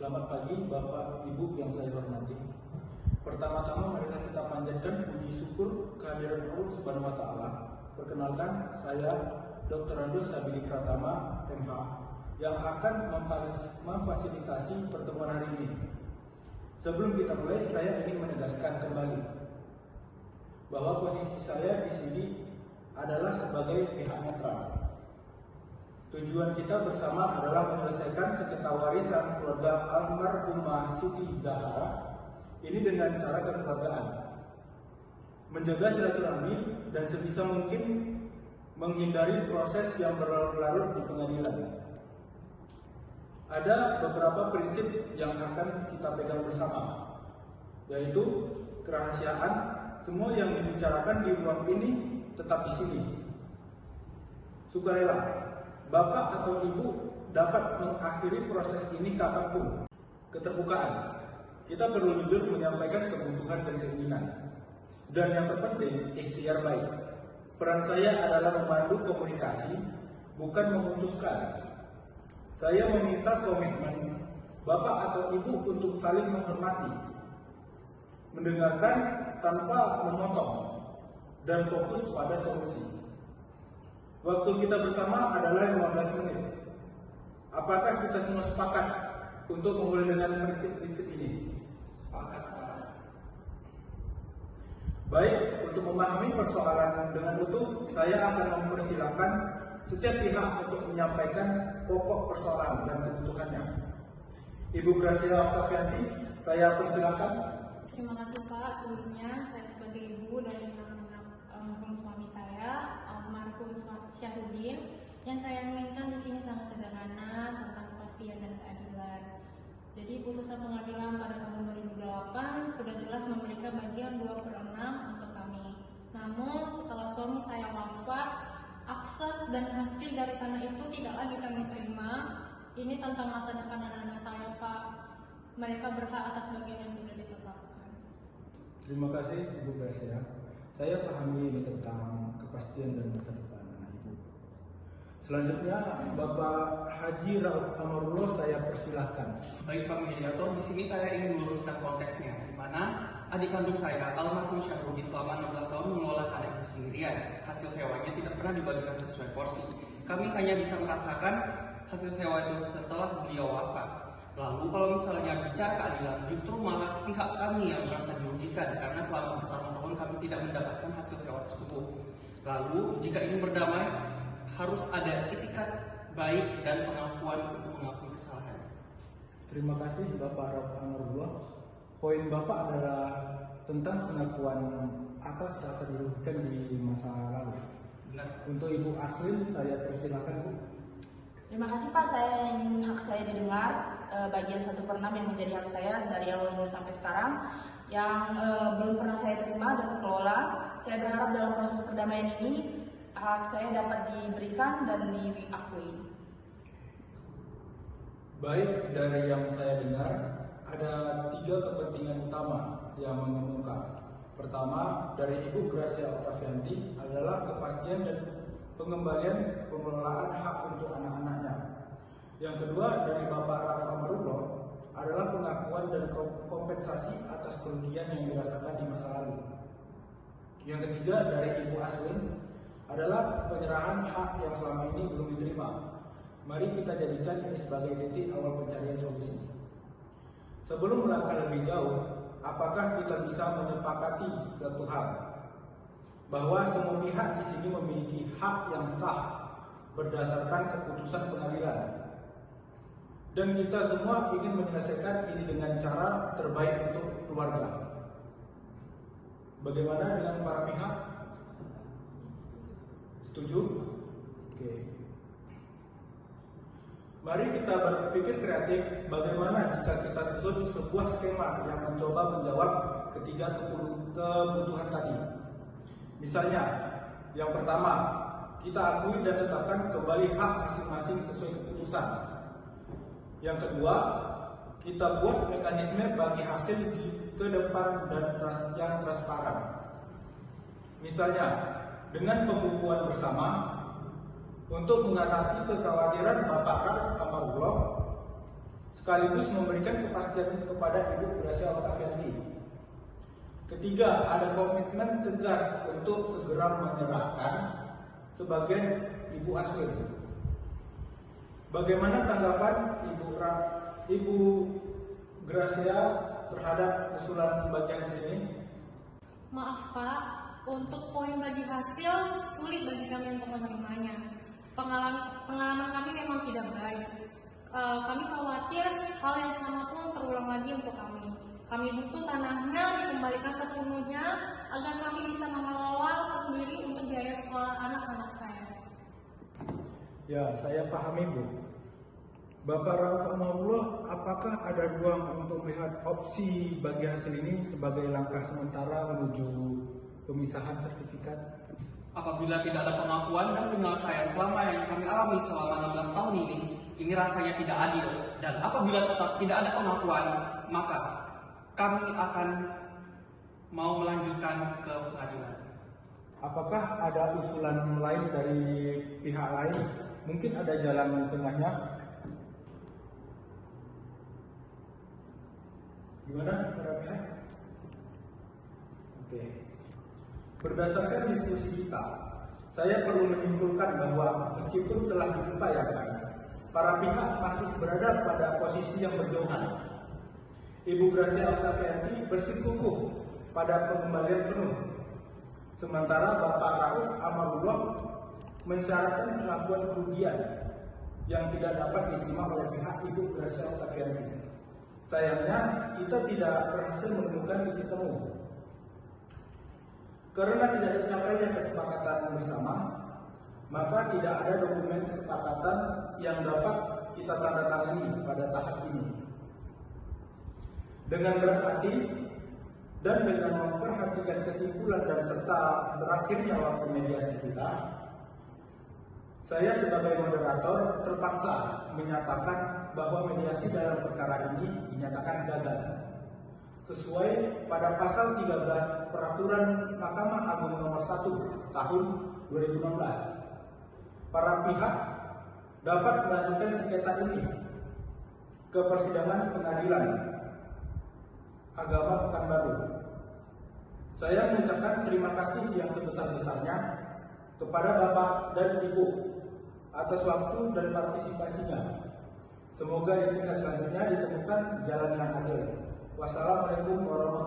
Selamat pagi Bapak Ibu yang saya hormati. Pertama-tama marilah kita panjatkan puji syukur kehadiran Allah Subhanahu wa taala. Perkenalkan, saya Dr. Radus Sabili Pratama, MH, yang akan memfasilitasi pertemuan hari ini. Sebelum kita mulai, saya ingin menegaskan kembali bahwa posisi saya di sini adalah sebagai pihak netral. Tujuan kita bersama adalah menyelesaikan sengketa warisan keluarga almarhumah Siti Zahra ini dengan cara kekeluargaan, menjaga silaturahmi dan sebisa mungkin menghindari proses yang berlarut-larut di pengadilan. Ada beberapa prinsip yang akan kita pegang bersama, yaitu kerahasiaan. Semua yang dibicarakan di ruang ini tetap di sini. Sukarela Bapak atau Ibu dapat mengakhiri proses ini kapanpun. Keterbukaan. Kita perlu jujur menyampaikan kebutuhan dan keinginan. Dan yang terpenting, ikhtiar baik. Peran saya adalah memandu komunikasi, bukan memutuskan. Saya meminta komitmen Bapak atau Ibu untuk saling menghormati, mendengarkan tanpa memotong, dan fokus pada solusi. Waktu kita bersama adalah 15 menit. Apakah kita semua sepakat untuk memulai dengan prinsip-prinsip ini? Sepakat, Pak. Baik, untuk memahami persoalan dengan utuh, saya akan mempersilahkan setiap pihak untuk menyampaikan pokok persoalan dan kebutuhannya. Ibu Gracia Octavianti, saya persilahkan. Terima kasih Pak. Sebelumnya saya sebagai ibu dari almarhum suami saya, almarhum Syahudin, yang saya inginkan di sini sangat sederhana tentang kepastian dan keadilan. Jadi putusan pengadilan pada tahun 2008 sudah jelas memberikan bagian 2/6 untuk kami. Namun setelah suami saya wafat, akses dan hasil dari tanah itu tidak lagi kami terima. Ini tentang masa depan anak-anak saya, Pak. Mereka berhak atas bagian yang sudah ditetapkan. Terima kasih Ibu Gracia. Saya pahami ini tentang kepastian dan masa depan anak Ibu. Selanjutnya Bapak Haji Rauf Amarullah, saya persilahkan. Baik Pak Mediator, di sini saya ingin meluruskan konteksnya, di mana adik kandung saya, almarhum Syahrudin, selama 16 tahun mengelola tanah itu sendirian. Hasil sewanya tidak pernah dibagikan sesuai porsi. Kami hanya bisa merasakan hasil sewa itu setelah beliau wafat. Lalu kalau misalnya bicara keadilan, justru malah pihak kami yang merasa dirugikan karena selama bertahun-tahun kami tidak mendapatkan hasil sewa tersebut. Lalu jika ingin berdamai, harus ada itikat baik dan pengakuan untuk mengakui kesalahan. Terima kasih Bapak Rauf Amarullah. Poin Bapak adalah tentang pengakuan atas rasa dirugikan di masa lalu. Benar. Untuk Ibu Aslin, saya persilahkan Bu. Terima kasih Pak, saya ingin hak saya didengar. Bagian 1/6 yang menjadi hak saya dari awal hingga sampai sekarang yang belum pernah saya terima dan kelola. Saya berharap dalam proses perdamaian ini hak saya dapat diberikan dan diakui. Baik, dari yang saya dengar ada 3 kepentingan utama yang mengemuka. Pertama, dari Ibu Gracia Octavianti adalah kepastian dan pengembalian pengelolaan hak untuk anak-anaknya. Yang kedua, dari Bapak Rauf Amarullah adalah pengakuan dan kompensasi atas kerugian yang dirasakan di masa lalu. Yang ketiga, dari Ibu Aslin adalah penyerahan hak yang selama ini belum diterima. Mari kita jadikan ini sebagai titik awal pencarian solusi. Sebelum melangkah lebih jauh, apakah kita bisa menyepakati satu hal, bahwa semua pihak di sini memiliki hak yang sah berdasarkan keputusan pengadilan, dan kita semua ingin menyelesaikan ini dengan cara terbaik untuk keluarga. Bagaimana dengan para pihak? Setuju? Oke. Mari kita berpikir kreatif bagaimana jika kita susun sebuah skema yang mencoba menjawab ketiga kebutuhan tadi. Misalnya, yang pertama, kita akui dan tetapkan kembali hak masing-masing sesuai keputusan. Yang kedua, kita buat mekanisme bagi hasil ke depan dan yang transparan. Misalnya, dengan pembukuan bersama untuk mengatasi kekhawatiran Bapak Rauf Amarullah sekaligus memberikan kepastian kepada Ibu Gracia Octavianti. Ketiga, ada komitmen tegas untuk segera menyerahkan sebagian Ibu Aswin. Bagaimana tanggapan Ibu Gracia terhadap usulan bagi hasil ini? Maaf Pak, untuk poin bagi hasil sulit bagi kami untuk menerimanya. Pengalaman kami memang tidak baik. Kami khawatir hal yang sama pun terulang lagi untuk kami. Kami butuh tanahnya dikembalikan sepenuhnya agar kami bisa mengelola sendiri untuk biaya sekolah anak-anak saya. Ya, saya pahami Bu. Bapak Rauf Amarullah, apakah ada ruang untuk melihat opsi bagi hasil ini sebagai langkah sementara menuju pemisahan sertifikat? Apabila tidak ada pengakuan dan penyelesaian selama yang kami alami selama 16 tahun ini rasanya tidak adil. Dan apabila tetap tidak ada pengakuan, maka kami akan mau melanjutkan ke pengadilan. Apakah ada usulan lain dari pihak lain? Mungkin ada jalan tengahnya? Gimana para pihak? Oke. Berdasarkan diskusi kita, saya perlu menyimpulkan bahwa meskipun telah diupayakan, para pihak masih berada pada posisi yang berjauhan. Ibu Gracia Octavianti bersikukuh pada pengembalian penuh, sementara Bapak Rauf Amarullah mensyaratkan pengakuan kerugian yang tidak dapat diterima oleh pihak Ibu Gracia Octavianti. Sayangnya kita tidak berhasil menemukan titik temu. Karena tidak tercapainya kesepakatan bersama, maka tidak ada dokumen kesepakatan yang dapat kita tanda tangani pada tahap ini. Dengan berat hati dan dengan memperhatikan kesimpulan dan serta berakhirnya waktu mediasi kita, saya sebagai moderator terpaksa menyatakan bahwa mediasi dalam perkara ini dinyatakan gagal sesuai pada pasal 13 Peraturan Mahkamah Agung Nomor 1 Tahun 2016. Para pihak dapat melanjutkan sengketa ini ke persidangan Pengadilan Agama Pekanbaru. Saya mengucapkan terima kasih yang sebesar-besarnya kepada Bapak dan Ibu atas waktu dan partisipasinya. Semoga di tingkat selanjutnya ditemukan jalan yang adil. Wassalamualaikum warahmatullahi wabarakatuh.